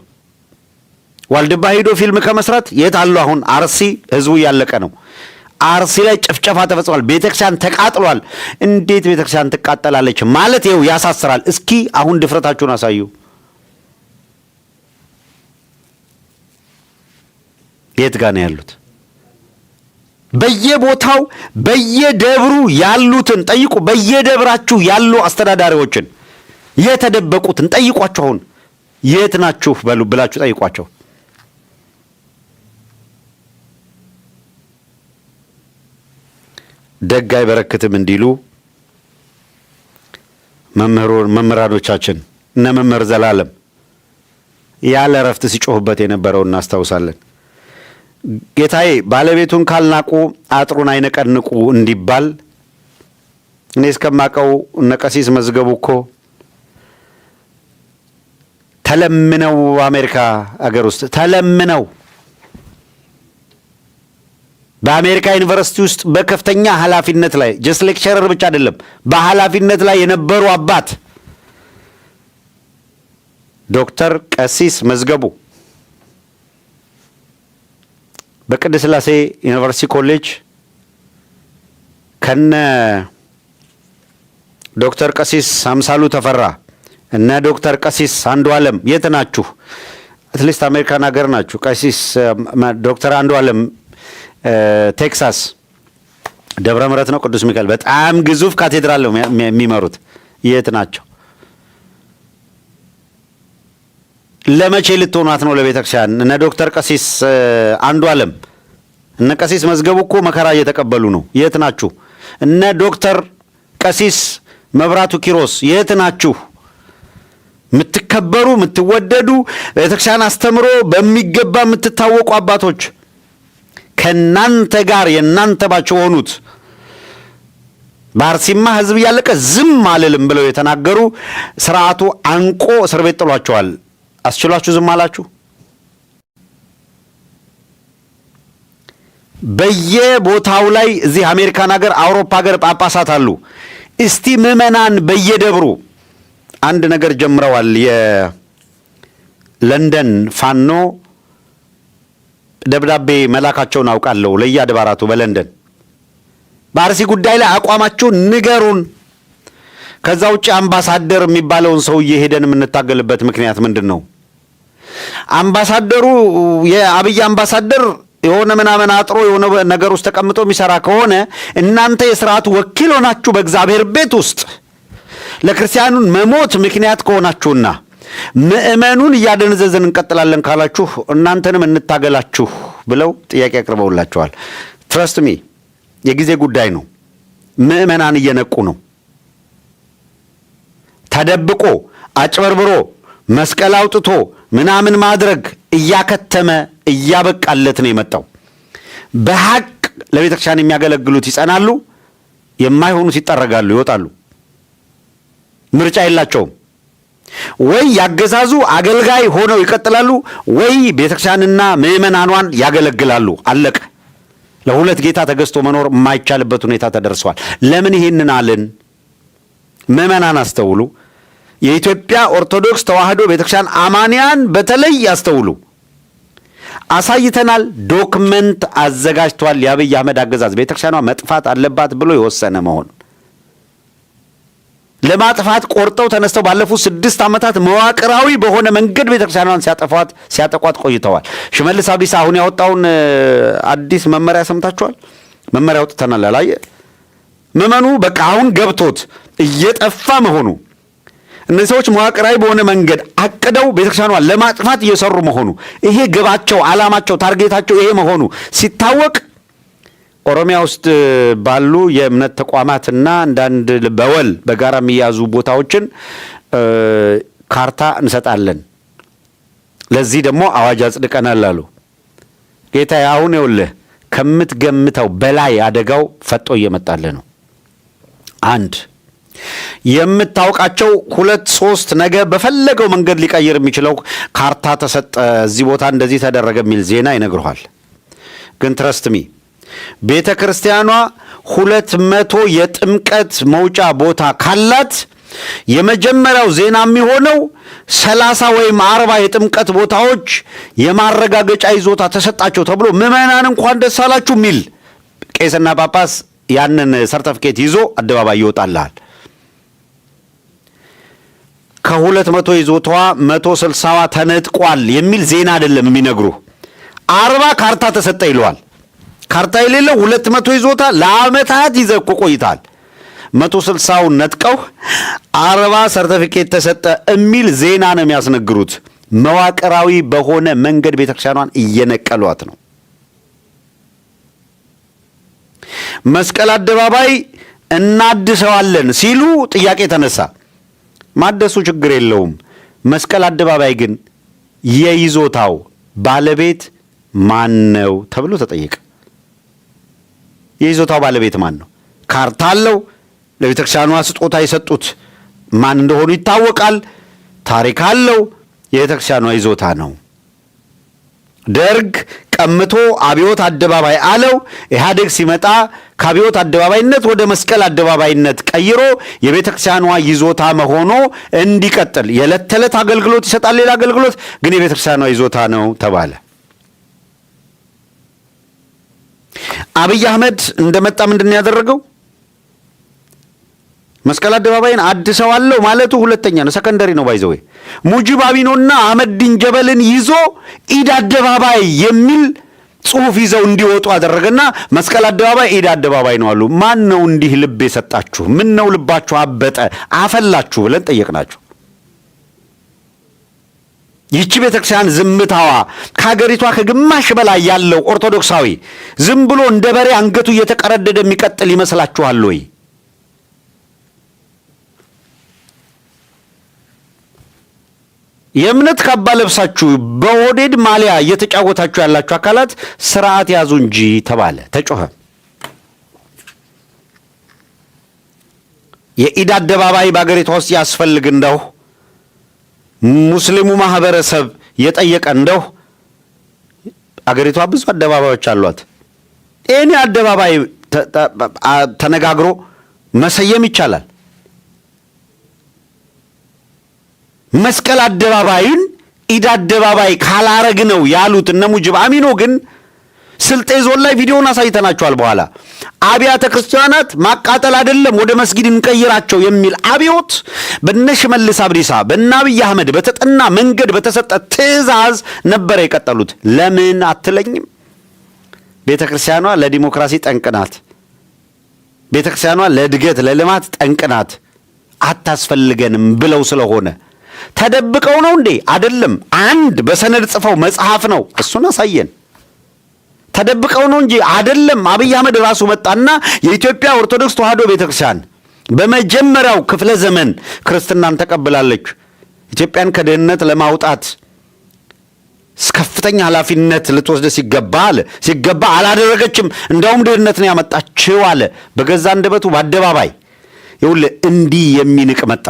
ዋልድባ ሄዶ ፊልም ከመስራት የት አሉ? አሁን አርሲ ህዝቡ እያለቀ ነው። አርሲ ላይ ጭፍጨፋ ተፈጽሟል። ቤተክርስቲያን ተቃጥሏል። እንዴት ቤተክርስቲያን ትቃጠላለች ማለት ይኸው ያሳስራል። እስኪ አሁን ድፍረታችሁን አሳዩ። የት ጋር ነው ያሉት? በየቦታው በየደብሩ ያሉትን ጠይቁ። በየደብራችሁ ያሉ አስተዳዳሪዎችን የተደበቁትን ጠይቋቸው። አሁን የት ናችሁ በሉ ብላችሁ ጠይቋቸው። ደግ አይበረክትም እንዲሉ መምህራኖቻችን እነ መምህር ዘላለም ያለ እረፍት ሲጮህበት የነበረው እናስታውሳለን። ጌታዬ ባለቤቱን ካልናቁ አጥሩን አይነቀንቁ እንዲባል እኔ እስከማቀው እነ ቀሲስ መዝገቡ እኮ ተለምነው አሜሪካ አገር ውስጥ ተለምነው በአሜሪካ ዩኒቨርሲቲ ውስጥ በከፍተኛ ኃላፊነት ላይ ጀስት ሌክቸረር ብቻ አይደለም፣ በኃላፊነት ላይ የነበሩ አባት ዶክተር ቀሲስ መዝገቡ በቅድስት ሥላሴ ዩኒቨርሲቲ ኮሌጅ ከነ ዶክተር ቀሲስ አምሳሉ ተፈራ እነ ዶክተር ቀሲስ አንዱ ዓለም የት ናችሁ? አትሊስት አሜሪካን ሀገር ናችሁ። ቀሲስ ዶክተር አንዱ ዓለም ቴክሳስ ደብረ ምሕረት ነው ቅዱስ ሚካኤል በጣም ግዙፍ ካቴድራል ነው የሚመሩት። የት ናቸው? ለመቼ ልትሆኗት ነው ለቤተክርስቲያን? እነ ዶክተር ቀሲስ አንዱ ዓለም እነ ቀሲስ መዝገቡ እኮ መከራ እየተቀበሉ ነው። የት ናችሁ? እነ ዶክተር ቀሲስ መብራቱ ኪሮስ የት ናችሁ? የምትከበሩ የምትወደዱ ቤተክርስቲያን አስተምሮ በሚገባ የምትታወቁ አባቶች ከናንተ ጋር የናንተ ባቸው ሆኑት በአርሲማ ህዝብ እያለቀ ዝም አልልም ብለው የተናገሩ ስርዓቱ አንቆ እስር ቤት ጥሏቸዋል። አስችሏችሁ ዝም አላችሁ? በየቦታው ላይ እዚህ አሜሪካን ሀገር አውሮፓ ሀገር ጳጳሳት አሉ። እስቲ ምዕመናን በየደብሩ አንድ ነገር ጀምረዋል። የለንደን ፋኖ ደብዳቤ መላካቸውን አውቃለሁ ለየአድባራቱ በለንደን በአርሲ ጉዳይ ላይ አቋማችሁን ንገሩን። ከዛ ውጭ አምባሳደር የሚባለውን ሰውዬ ሄደን የምንታገልበት ምክንያት ምንድን ነው? አምባሳደሩ የአብይ አምባሳደር የሆነ ምናምን አጥሮ የሆነ ነገር ውስጥ ተቀምጦ የሚሰራ ከሆነ እናንተ የሥርዓቱ ወኪል ሆናችሁ በእግዚአብሔር ቤት ውስጥ ለክርስቲያኑን መሞት ምክንያት ከሆናችሁና ምእመኑን እያደነዘዘን እንቀጥላለን ካላችሁ እናንተንም እንታገላችሁ ብለው ጥያቄ አቅርበውላችኋል። ትረስት ሚ የጊዜ ጉዳይ ነው። ምእመናን እየነቁ ነው። ተደብቆ አጭበርብሮ መስቀል አውጥቶ ምናምን ማድረግ እያከተመ እያበቃለት ነው የመጣው። በሐቅ ለቤተክርስቲያን የሚያገለግሉት ይጸናሉ፣ የማይሆኑት ይጠረጋሉ፣ ይወጣሉ። ምርጫ የላቸውም። ወይ ያገዛዙ አገልጋይ ሆነው ይቀጥላሉ፣ ወይ ቤተክርስቲያንና ምእመናኗን ያገለግላሉ። አለቀ። ለሁለት ጌታ ተገዝቶ መኖር የማይቻልበት ሁኔታ ተደርሷል። ለምን ይሄንን አልን? ምዕመናን አስተውሉ። የኢትዮጵያ ኦርቶዶክስ ተዋሕዶ ቤተክርስቲያን አማንያን በተለይ ያስተውሉ። አሳይተናል። ዶክመንት አዘጋጅቷል። የአብይ አህመድ አገዛዝ ቤተክርስቲያኗ መጥፋት አለባት ብሎ የወሰነ መሆን ለማጥፋት ቆርጠው ተነስተው ባለፉት 6 ዓመታት መዋቅራዊ በሆነ መንገድ ቤተክርስቲያኗን ሲያጠቋት ቆይተዋል። ሽመልስ አብዲሳ አሁን ያወጣውን አዲስ መመሪያ ሰምታችኋል? መመሪያ አውጥተናል አላየ? ምዕመኑ በቃ አሁን ገብቶት እየጠፋ መሆኑ እነዚህ ሰዎች መዋቅራዊ በሆነ መንገድ አቅደው ቤተክርስቲያኗን ለማጥፋት እየሰሩ መሆኑ ይሄ ግባቸው፣ ዓላማቸው፣ ታርጌታቸው ይሄ መሆኑ ሲታወቅ ኦሮሚያ ውስጥ ባሉ የእምነት ተቋማትና አንዳንድ በወል በጋራ የሚያዙ ቦታዎችን ካርታ እንሰጣለን፣ ለዚህ ደግሞ አዋጅ አጽድቀናል አሉ። ጌታ አሁን ይኸውልህ ከምትገምተው በላይ አደጋው ፈጦ እየመጣለ ነው። አንድ የምታውቃቸው 2-3 ነገ በፈለገው መንገድ ሊቀይር የሚችለው ካርታ ተሰጠ፣ እዚህ ቦታ እንደዚህ ተደረገ የሚል ዜና ይነግሩሃል። ግን ትረስትሚ ቤተ ክርስቲያኗ 200 የጥምቀት መውጫ ቦታ ካላት የመጀመሪያው ዜና የሚሆነው 30 ወይም 40 የጥምቀት ቦታዎች የማረጋገጫ ይዞታ ተሰጣቸው ተብሎ ምዕመናን እንኳን ደስ አላችሁ የሚል ቄስና ጳጳስ ያንን ሰርተፊኬት ይዞ አደባባይ ይወጣልሃል። ከ200 ይዞታዋ 160ዋ ተነጥቋል የሚል ዜና አይደለም የሚነግሩ። 40 ካርታ ተሰጠ ይለዋል። ካርታ የሌለው 200 ይዞታ ለዓመታት ይዘህ እኮ ቆይታል። 160ውን ነጥቀው 40 ሰርተፊኬት ተሰጠ የሚል ዜና ነው የሚያስነግሩት። መዋቅራዊ በሆነ መንገድ ቤተክርስቲያኗን እየነቀሏት ነው። መስቀል አደባባይ እናድሰዋለን ሲሉ ጥያቄ ተነሳ። ማደሱ ችግር የለውም። መስቀል አደባባይ ግን የይዞታው ባለቤት ማን ነው ተብሎ ተጠየቀ። የይዞታው ባለቤት ማን ነው? ካርታ አለው። ለቤተክርስቲያኗ ስጦታ የሰጡት ማን እንደሆኑ ይታወቃል። ታሪክ አለው። የቤተክርስቲያኗ ይዞታ ነው። ደርግ ቀምቶ አብዮት አደባባይ አለው። ኢህአዴግ ሲመጣ ከአብዮት አደባባይነት ወደ መስቀል አደባባይነት ቀይሮ የቤተክርስቲያኗ ይዞታ መሆኑ እንዲቀጥል የዕለት ተዕለት አገልግሎት ይሰጣል። ሌላ አገልግሎት ግን የቤተክርስቲያኗ ይዞታ ነው ተባለ። አብይ አህመድ እንደመጣ ምንድን ያደረገው? መስቀል አደባባይን አድሰዋለሁ ማለቱ ሁለተኛ ነው፣ ሰከንደሪ ነው። ባይዘው ሙጂብ አሚኖና አህመዲን ጀበልን ይዞ ኢድ አደባባይ የሚል ጽሑፍ ይዘው እንዲወጡ አደረገና መስቀል አደባባይ ኢድ አደባባይ ነው አሉ። ማን ነው እንዲህ ልብ የሰጣችሁ? ምን ነው ልባችሁ አበጠ አፈላችሁ ብለን ጠየቅናቸው። ይቺ ቤተክርስቲያን ዝምታዋ ከሀገሪቷ ከግማሽ በላይ ያለው ኦርቶዶክሳዊ ዝም ብሎ እንደ በሬ አንገቱ እየተቀረደደ የሚቀጥል ይመስላችኋል ወይ? የእምነት ካባ ለብሳችሁ በኦህዴድ ማሊያ እየተጫወታችሁ ያላችሁ አካላት ስርዓት ያዙ እንጂ ተባለ፣ ተጮኸ። የኢድ አደባባይ በአገሪቷ ውስጥ ያስፈልግ እንደው ሙስሊሙ ማህበረሰብ የጠየቀ እንደው አገሪቷ ብዙ አደባባዮች አሏት። እኔ አደባባይ ተነጋግሮ መሰየም ይቻላል። መስቀል አደባባይን ኢድ አደባባይ ካላረግ ነው ያሉት እነ ሙጂብ አሚኖ ግን ስልጤ ዞን ላይ ቪዲዮውን አሳይተናቸዋል። በኋላ አብያተ ክርስቲያናት ማቃጠል አይደለም ወደ መስጊድ እንቀይራቸው የሚል አብዮት በነ ሽመልስ አብዲሳ በነ አብይ አህመድ በተጠና መንገድ በተሰጠ ትዕዛዝ ነበር የቀጠሉት። ለምን አትለኝም? ቤተ ክርስቲያኗ ለዲሞክራሲ ጠንቅናት፣ ቤተ ክርስቲያኗ ለእድገት ለልማት ጠንቅናት፣ አታስፈልገንም ብለው ስለሆነ ተደብቀው ነው እንዴ? አይደለም። አንድ በሰነድ ጽፈው መጽሐፍ ነው፣ እሱን አሳየን። ተደብቀው ነው እንጂ አይደለም። አብይ አህመድ ራሱ መጣና የኢትዮጵያ ኦርቶዶክስ ተዋሕዶ ቤተክርስቲያን በመጀመሪያው ክፍለ ዘመን ክርስትናን ተቀብላለች። ኢትዮጵያን ከድህነት ለማውጣት ከፍተኛ ኃላፊነት ልትወስድ ሲገባ አላደረገችም። እንደውም ድህነት ነው ያመጣችው አለ በገዛ አንደበቱ በአደባባይ። ይኸውልህ እንዲህ የሚንቅ መጣ።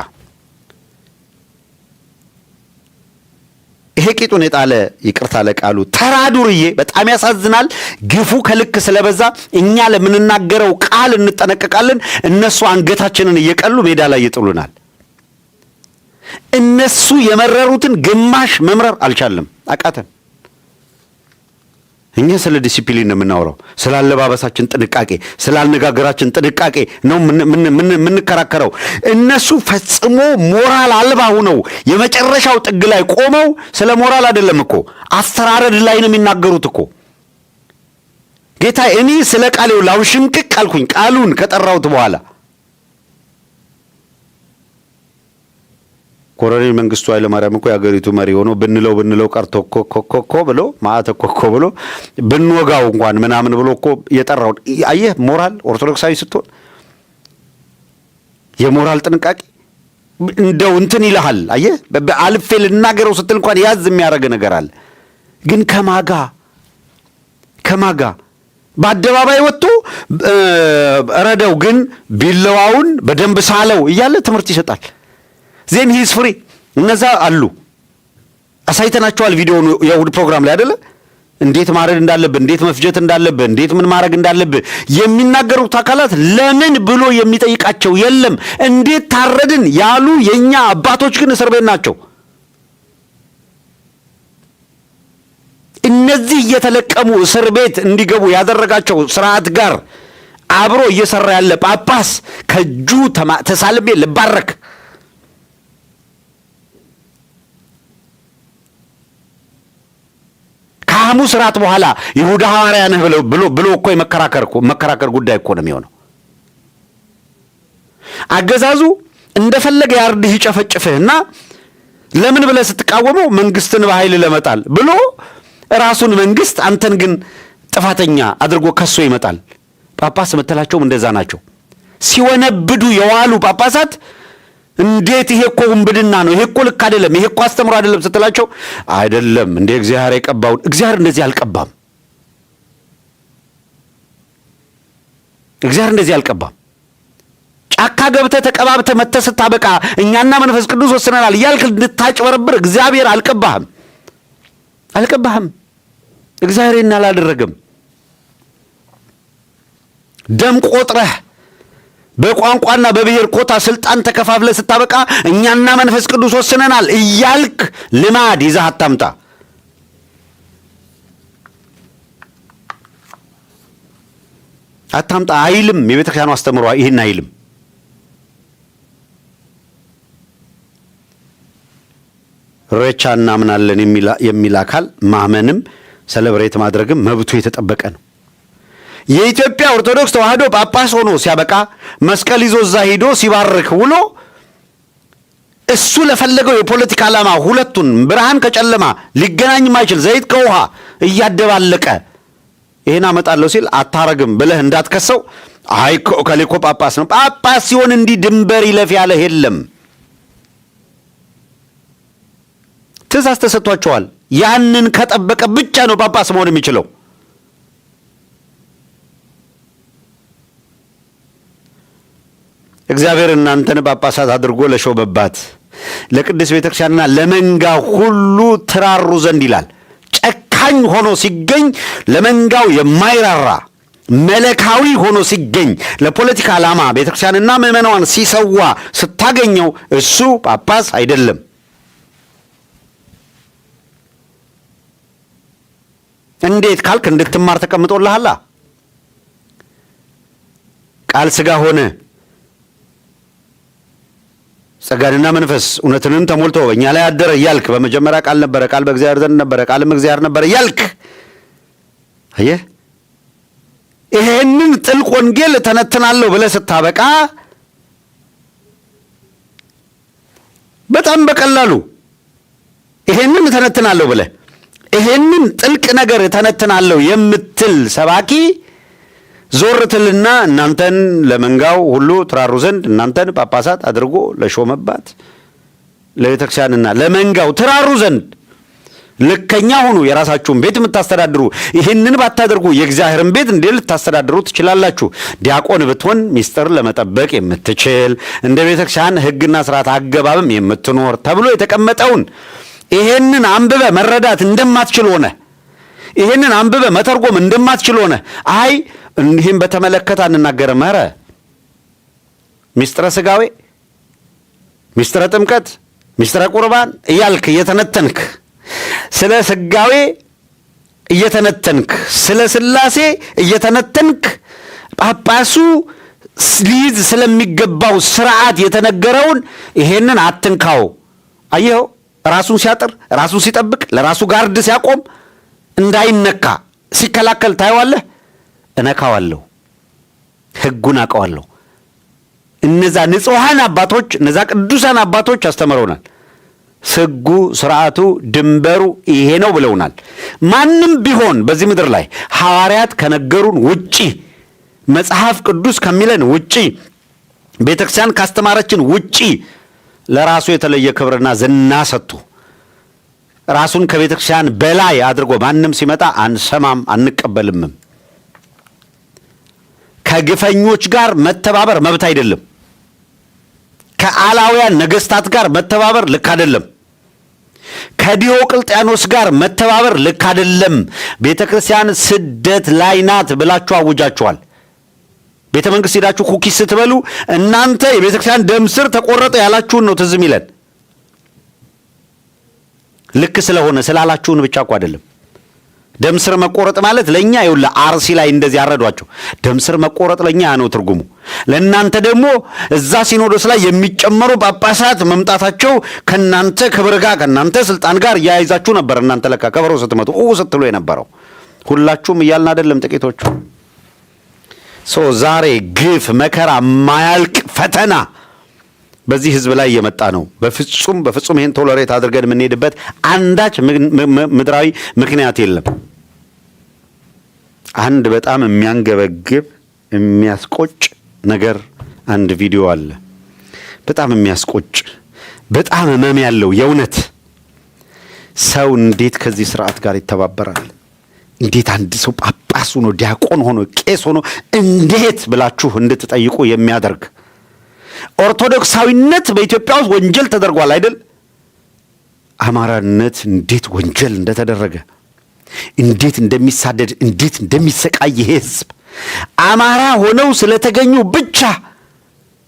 ይሄ ቂጡን የጣለ ይቅርታ ለቃሉ ተራ ዱርዬ በጣም ያሳዝናል። ግፉ ከልክ ስለበዛ እኛ ለምንናገረው ቃል እንጠነቀቃለን፣ እነሱ አንገታችንን እየቀሉ ሜዳ ላይ ይጥሉናል። እነሱ የመረሩትን ግማሽ መምረር አልቻለም፣ አቃተን። እኛ ስለ ዲሲፕሊን ነው የምናወራው፣ ስለ አለባበሳችን ጥንቃቄ፣ ስለ አነጋገራችን ጥንቃቄ ነው የምንከራከረው። እነሱ ፈጽሞ ሞራል አልባ ሆነው የመጨረሻው ጥግ ላይ ቆመው ስለ ሞራል አይደለም እኮ አስተራረድ ላይ ነው የሚናገሩት እኮ። ጌታ እኔ ስለ ቃሌው ላውሽንቅቅ አልኩኝ ቃሉን ከጠራሁት በኋላ። ኮሎኔል መንግስቱ ኃይለማርያም እኮ የአገሪቱ መሪ ሆኖ ብንለው ቀርቶ ኮኮኮ ብሎ ማአተ ኮኮ ብሎ ብንወጋው እንኳን ምናምን ብሎ እኮ የጠራው አየህ። ሞራል ኦርቶዶክሳዊ ስትሆን የሞራል ጥንቃቄ እንደው እንትን ይልሃል። አየህ አልፌ ልናገረው ስትል እንኳን ያዝ የሚያደርግ ነገር አለ። ግን ከማጋ በአደባባይ ወጥቶ ረደው ግን ቢለዋውን በደንብ ሳለው እያለ ትምህርት ይሰጣል። ዜን ሂዝ ፍሪ። እነዛ አሉ አሳይተናቸዋል። ቪዲዮውን የእሑድ ፕሮግራም ላይ አይደለ? እንዴት ማረድ እንዳለብህ፣ እንዴት መፍጀት እንዳለብህ፣ እንዴት ምን ማድረግ እንዳለብህ የሚናገሩት አካላት ለምን ብሎ የሚጠይቃቸው የለም። እንዴት ታረድን ያሉ የኛ አባቶች ግን እስር ቤት ናቸው። እነዚህ እየተለቀሙ እስር ቤት እንዲገቡ ያደረጋቸው ስርዓት ጋር አብሮ እየሰራ ያለ ጳጳስ ከእጁ ተሳልቤ ልባረክ። ከሐሙስ ራት በኋላ ይሁዳ ሐዋርያ ነህ ብሎ እኮ መከራከር ጉዳይ እኮ ነው የሚሆነው። አገዛዙ እንደፈለገ ያርድህ ይጨፈጭፍህና ለምን ብለህ ስትቃወመው መንግስትን በኃይል ለመጣል ብሎ ራሱን መንግስት አንተን ግን ጥፋተኛ አድርጎ ከሶ ይመጣል። ጳጳስ መተላቸውም እንደዛ ናቸው። ሲወነብዱ የዋሉ ጳጳሳት እንዴት ይሄ እኮ ውንብድና ነው፣ ይሄ እኮ ልክ አይደለም፣ ይሄ እኮ አስተምሮ አይደለም ስትላቸው አይደለም እንደ እግዚአብሔር የቀባውን እግዚአብሔር እንደዚህ አልቀባም። እግዚአብሔር እንደዚህ አልቀባም። ጫካ ገብተህ ተቀባብተህ መተህ ስታበቃ እኛና መንፈስ ቅዱስ ወስነናል እያልክ እንድታጭበረብር እግዚአብሔር አልቀባህም። እግዚአብሔር ይህን አላደረገም። ደም ቆጥረህ በቋንቋና በብሔር ኮታ ስልጣን ተከፋፍለህ ስታበቃ እኛና መንፈስ ቅዱስ ወስነናል እያልክ ልማድ ይዘህ አታምጣ። አይልም። የቤተ ክርስቲያኑ አስተምሮ ይህን አይልም። ሬቻ እናምናለን የሚል አካል ማመንም ሰለብሬት ማድረግም መብቱ የተጠበቀ ነው። የኢትዮጵያ ኦርቶዶክስ ተዋሕዶ ጳጳስ ሆኖ ሲያበቃ መስቀል ይዞ እዛ ሄዶ ሲባርክ ውሎ እሱ ለፈለገው የፖለቲካ ዓላማ ሁለቱን ብርሃን ከጨለማ ሊገናኝ ማይችል ዘይት ከውሃ እያደባለቀ ይሄን አመጣለሁ ሲል አታረግም ብለህ እንዳትከሰው። አይ ከሌኮ ጳጳስ ነው። ጳጳስ ሲሆን እንዲህ ድንበር ይለፍ ያለ የለም። ትእዛዝ ተሰጥቷቸዋል። ያንን ከጠበቀ ብቻ ነው ጳጳስ መሆን የሚችለው። እግዚአብሔር እናንተን ጳጳሳት አድርጎ ለሾመባት ለቅድስት ቤተክርስቲያንና ለመንጋ ሁሉ ትራሩ ዘንድ ይላል። ጨካኝ ሆኖ ሲገኝ ለመንጋው የማይራራ መለካዊ ሆኖ ሲገኝ ለፖለቲካ ዓላማ ቤተክርስቲያንና ምዕመናን ሲሰዋ ስታገኘው እሱ ጳጳስ አይደለም። እንዴት ካልክ እንድትማር ተቀምጦልሃላ። ቃል ሥጋ ሆነ ጸጋንና መንፈስ እውነትንም ተሞልቶ በእኛ ላይ አደረ እያልክ በመጀመሪያ ቃል ነበረ፣ ቃል በእግዚአብሔር ዘንድ ነበረ፣ ቃልም እግዚአብሔር ነበረ እያልክ አየህ። ይሄንን ጥልቅ ወንጌል ተነትናለሁ ብለህ ስታበቃ በጣም በቀላሉ ይሄንን ተነትናለሁ ብለህ ይሄንን ጥልቅ ነገር ተነትናለሁ የምትል ሰባኪ ዞርትልና እናንተን ለመንጋው ሁሉ ትራሩ ዘንድ እናንተን ጳጳሳት አድርጎ ለሾመባት ለቤተክርስቲያንና ለመንጋው ትራሩ ዘንድ ልከኛ ሁኑ፣ የራሳችሁን ቤት የምታስተዳድሩ። ይህንን ባታደርጉ የእግዚአብሔርን ቤት እንዴት ልታስተዳድሩ ትችላላችሁ? ዲያቆን ብትሆን ሚስጥር ለመጠበቅ የምትችል እንደ ቤተክርስቲያን ሕግና ስርዓት አገባብም የምትኖር ተብሎ የተቀመጠውን ይሄንን አንብበ መረዳት እንደማትችል ሆነ ይሄንን አንብበ መተርጎም እንደማትችል ሆነ አይ ይሄን በተመለከተ አንናገርም ኧረ ሚስጥረ ስጋዌ ሚስጥረ ጥምቀት ሚስጥረ ቁርባን እያልክ እየተነተንክ ስለ ስጋዌ እየተነተንክ ስለ ስላሴ እየተነተንክ ጳጳሱ ሊይዝ ስለሚገባው ስርዓት የተነገረውን ይሄንን አትንካው አየው ራሱን ሲያጥር ራሱን ሲጠብቅ ለራሱ ጋርድ ሲያቆም እንዳይነካ ሲከላከል ታይዋለህ እነካዋለሁ ህጉን አቀዋለሁ እነዛ ንጹሃን አባቶች እነዛ ቅዱሳን አባቶች አስተምረውናል ህጉ ስርዓቱ ድንበሩ ይሄ ነው ብለውናል ማንም ቢሆን በዚህ ምድር ላይ ሐዋርያት ከነገሩን ውጪ መጽሐፍ ቅዱስ ከሚለን ውጪ ቤተክርስቲያን ካስተማረችን ውጪ ለራሱ የተለየ ክብርና ዝና ሰጥቶ ራሱን ከቤተክርስቲያን በላይ አድርጎ ማንም ሲመጣ አንሰማም አንቀበልም ከግፈኞች ጋር መተባበር መብት አይደለም ከአላውያን ነገስታት ጋር መተባበር ልክ አይደለም ከዲዮቅልጥያኖስ ጋር መተባበር ልክ አይደለም ቤተክርስቲያን ስደት ላይ ናት ብላችሁ አውጃችኋል ቤተ መንግስት ሄዳችሁ ኩኪስ ስትበሉ እናንተ የቤተክርስቲያን ደም ስር ተቆረጠ ያላችሁን ነው ትዝም ይለን ልክ ስለሆነ ስላላችሁን ብቻ እኮ አይደለም ደም ስር መቆረጥ ማለት ለኛ ይውላ አርሲ ላይ እንደዚህ ያረዷቸው ደም ስር መቆረጥ ለኛ ነው ትርጉሙ ለእናንተ ደግሞ እዛ ሲኖዶስ ላይ የሚጨመሩ ጳጳሳት መምጣታቸው ከናንተ ክብር ጋር ከናንተ ስልጣን ጋር ያይዛችሁ ነበር እናንተ ለካ ከበሮ ስትመጡ ስትሉ የነበረው ሁላችሁም እያልን አይደለም ጥቂቶቹ ዛሬ ግፍ መከራ ማያልቅ ፈተና በዚህ ህዝብ ላይ እየመጣ ነው በፍጹም ይሄን ቶለሬት አድርገን የምንሄድበት አንዳች ምድራዊ ምክንያት የለም አንድ በጣም የሚያንገበግብ የሚያስቆጭ ነገር አንድ ቪዲዮ አለ በጣም የሚያስቆጭ በጣም ህመም ያለው የእውነት ሰው እንዴት ከዚህ ስርዓት ጋር ይተባበራል እንዴት አንድ ሰው ጳጳስ ሆኖ ዲያቆን ሆኖ ቄስ ሆኖ እንዴት ብላችሁ እንድትጠይቁ የሚያደርግ ኦርቶዶክሳዊነት በኢትዮጵያ ውስጥ ወንጀል ተደርጓል አይደል አማራነት እንዴት ወንጀል እንደተደረገ እንዴት እንደሚሳደድ እንዴት እንደሚሰቃይ ህዝብ አማራ ሆነው ስለተገኙ ብቻ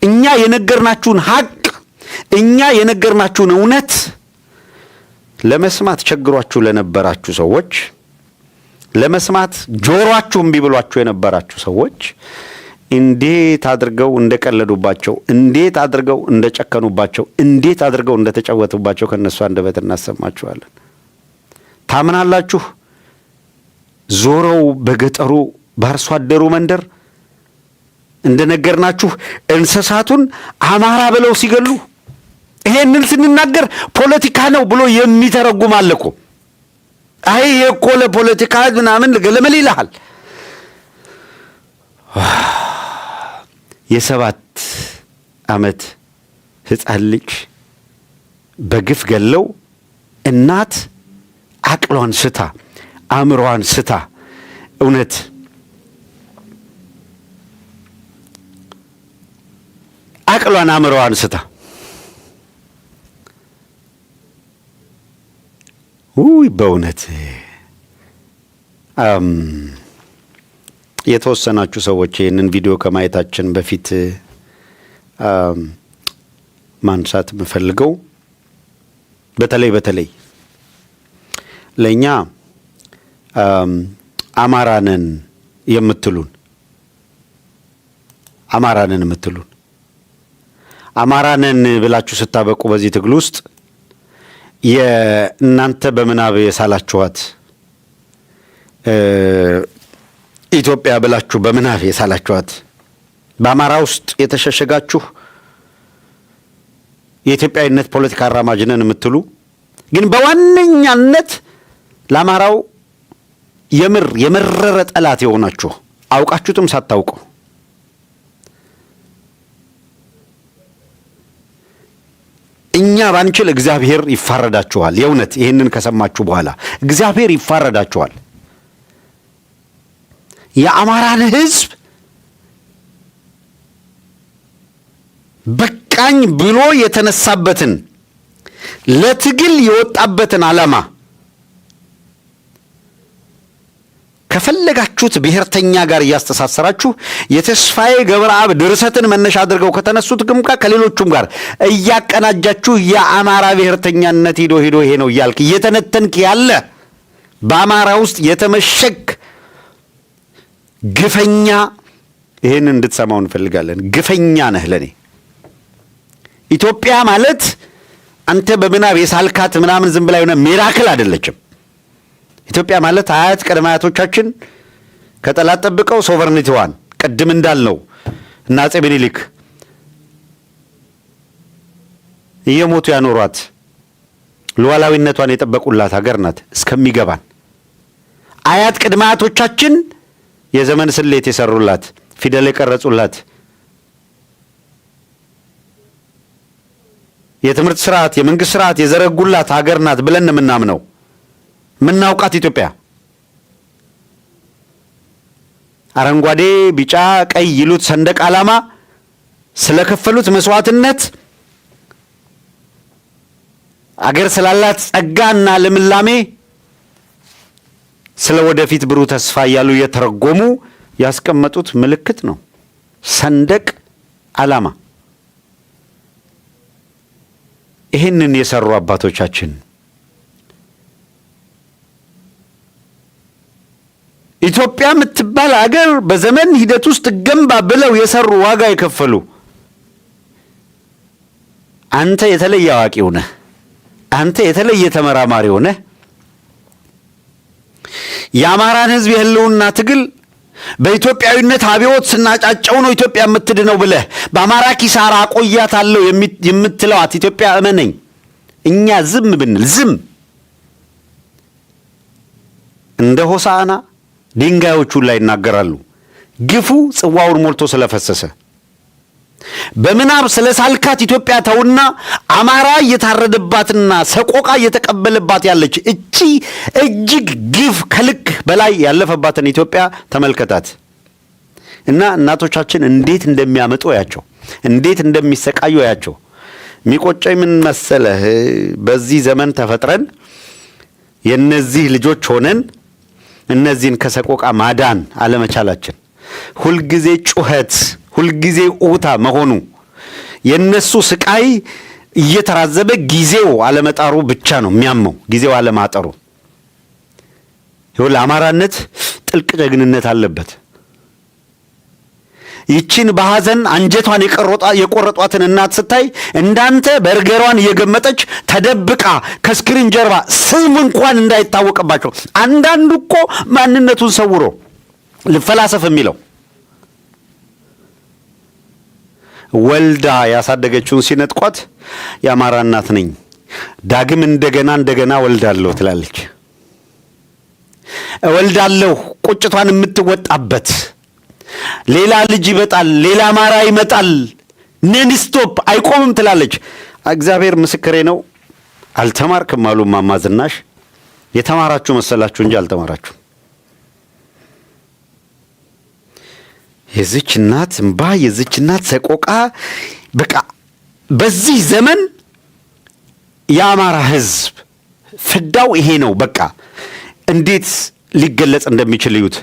እኛ የነገርናችሁን ሀቅ እኛ የነገርናችሁን እውነት ለመስማት ቸግሯችሁ ለነበራችሁ ሰዎች ለመስማት ጆሮአችሁም ቢብሏችሁ የነበራችሁ ሰዎች እንዴት አድርገው እንደቀለዱባቸው እንዴት አድርገው እንደጨከኑባቸው እንዴት አድርገው እንደተጫወቱባቸው ከነሱ አንደበት እናሰማችኋለን ታምናላችሁ ዞረው በገጠሩ ባርሶ አደሩ መንደር እንደነገርናችሁ እንስሳቱን አማራ ብለው ሲገሉ ይሄንን ስንናገር ፖለቲካ ነው ብሎ የሚተረጉም አለ እኮ አይ እኮ ለፖለቲካ ምናምን ለምን ይልሃል የ7 ዓመት ህፃን ልጅ በግፍ ገለው እናት አቅሏን ስታ አእምሮዋን ስታ እውነት አቅሏን አእምሮዋን ስታ በእውነት የተወሰናችሁ ሰዎች ይህንን ቪዲዮ ከማየታችን በፊት ማንሳት የምፈልገው በተለይ ለእኛ አማራንን የምትሉን አማራንን ብላችሁ ስታበቁ በዚህ ትግል ውስጥ የእናንተ በምናብ የሳላችኋት ኢትዮጵያ ብላችሁ በምናብ የሳላችኋት በአማራ ውስጥ የተሸሸጋችሁ የኢትዮጵያዊነት ፖለቲካ አራማጅነን የምትሉ ግን በዋነኛነት ለአማራው የመረረ ጠላት የሆናችሁ አውቃችሁትም ሳታውቁ እኛ ባንችል እግዚአብሔር ይፋረዳችኋል የእውነት ይሄንን ከሰማችሁ በኋላ እግዚአብሔር ይፋረዳችኋል የአማራን ህዝብ በቃኝ ብሎ የተነሳበትን ለትግል የወጣበትን ዓላማ ከፈለጋችሁት ብሔርተኛ ጋር እያስተሳሰራችሁ የተስፋዬ ገብረአብ ድርሰትን መነሻ አድርገው ከተነሱት ጋር ከሌሎቹም ጋር እያቀናጃችሁ የአማራ ብሔርተኛነት ሄዶ ይሄ ነው እያልክ እየተነተንክ ያለ በአማራ ውስጥ የተመሸክ ግፈኛ፣ ይሄን እንድትሰማው እንፈልጋለን። ግፈኛ ነህ ለኔ። ኢትዮጵያ ማለት አንተ በምናብ የሳልካት ምናምን ዝም ብላ የሆነ ሚራክል አይደለችም። ኢትዮጵያ ማለት አያት ቅድመ አያቶቻችን ከጠላት ጠብቀው ሶቨርኒቲዋን ቅድም እንዳልነው እና አፄ ምኒልክ እየሞቱ ያኖሯት ሉዓላዊነቷን የጠበቁላት ሀገር ናት እስከሚገባን። አያት ቅድመ አያቶቻችን የዘመን ስሌት የሰሩላት፣ ፊደል የቀረጹላት፣ የትምህርት ስርዓት የመንግስት ስርዓት የዘረጉላት ሀገር ናት ብለን የምናምነው ምናውቃት ኢትዮጵያ። አረንጓዴ ቢጫ ቀይ ይሉት ሰንደቅ ዓላማ ስለከፈሉት መስዋዕትነት አገር ስላላት ጸጋና ልምላሜ ስለ ወደፊት ብሩህ ተስፋ እያሉ የተረጎሙ ያስቀመጡት ምልክት ነው ሰንደቅ ዓላማ። ይህንን የሰሩ አባቶቻችን ኢትዮጵያ የምትባል አገር በዘመን ሂደት ውስጥ ገንባ ብለው የሰሩ ዋጋ የከፈሉ፣ አንተ የተለየ አዋቂው ነህ፣ አንተ የተለየ ተመራማሪው ነህ። የአማራን ሕዝብ የህልውና ትግል በኢትዮጵያዊነት አብዮት ስናጫጨው ነው ኢትዮጵያ የምትድነው ብለህ በአማራ ኪሳራ አቆያታለሁ የምትለዋት ኢትዮጵያ እመነኝ፣ እኛ ዝም ብንል ዝም እንደ ሆሳዕና ድንጋዮቹ ላይ ይናገራሉ። ግፉ ጽዋውን ሞልቶ ስለፈሰሰ በምናብ ስለሳልካት ኢትዮጵያ ተውና አማራ እየታረደባትና ሰቆቃ እየተቀበለባት ያለች እቺ እጅግ ግፍ ከልክ በላይ ያለፈባትን ኢትዮጵያ ተመልከታት እና እናቶቻችን እንዴት እንደሚያመጡ ያቸው፣ እንዴት እንደሚሰቃዩ ያቸው። የሚቆጨኝ ምን መሰለህ? በዚህ ዘመን ተፈጥረን የነዚህ ልጆች ሆነን እነዚህን ከሰቆቃ ማዳን አለመቻላችን፣ ሁልጊዜ ጩኸት፣ ሁልጊዜ ኡታ መሆኑ፣ የነሱ ስቃይ እየተራዘበ ጊዜው አለመጣሩ ብቻ ነው የሚያመው፣ ጊዜው አለማጠሩ። ይኸውልህ አማራነት ጥልቅ ጀግንነት አለበት። ይቺን በሐዘን አንጀቷን የቆረጧትን እናት ስታይ እንዳንተ በርገሯን እየገመጠች ተደብቃ ከስክሪን ጀርባ ስም እንኳን እንዳይታወቅባቸው አንዳንዱ እኮ ማንነቱን ሰውሮ ልፈላሰፍ የሚለው ወልዳ ያሳደገችውን ሲነጥቋት የአማራ እናት ነኝ ዳግም እንደገና ወልዳለሁ ትላለች። ወልዳለሁ ቁጭቷን የምትወጣበት ሌላ ልጅ ይመጣል፣ ሌላ አማራ ይመጣል፣ ነን ስቶፕ አይቆምም ትላለች። እግዚአብሔር ምስክሬ ነው። አልተማርክም አሉ እማማ ዝናሽ። የተማራችሁ መሰላችሁ እንጂ አልተማራችሁ። የዚች እናት እንባ፣ የዚች እናት ሰቆቃ፣ በቃ በዚህ ዘመን የአማራ ሕዝብ ፍዳው ይሄ ነው። በቃ እንዴት ሊገለጽ እንደሚችል እዩት።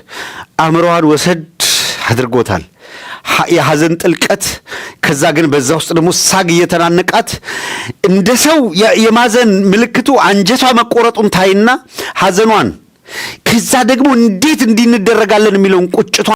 አእምሮዋን ወሰድ አድርጎታል። የሐዘን ጥልቀት፣ ከዛ ግን በዛ ውስጥ ደግሞ ሳግ እየተናነቃት እንደ ሰው የማዘን ምልክቱ አንጀቷ መቆረጡን ታይና ሐዘኗን፣ ከዛ ደግሞ እንዴት እንዲንደረጋለን የሚለውን ቁጭቷ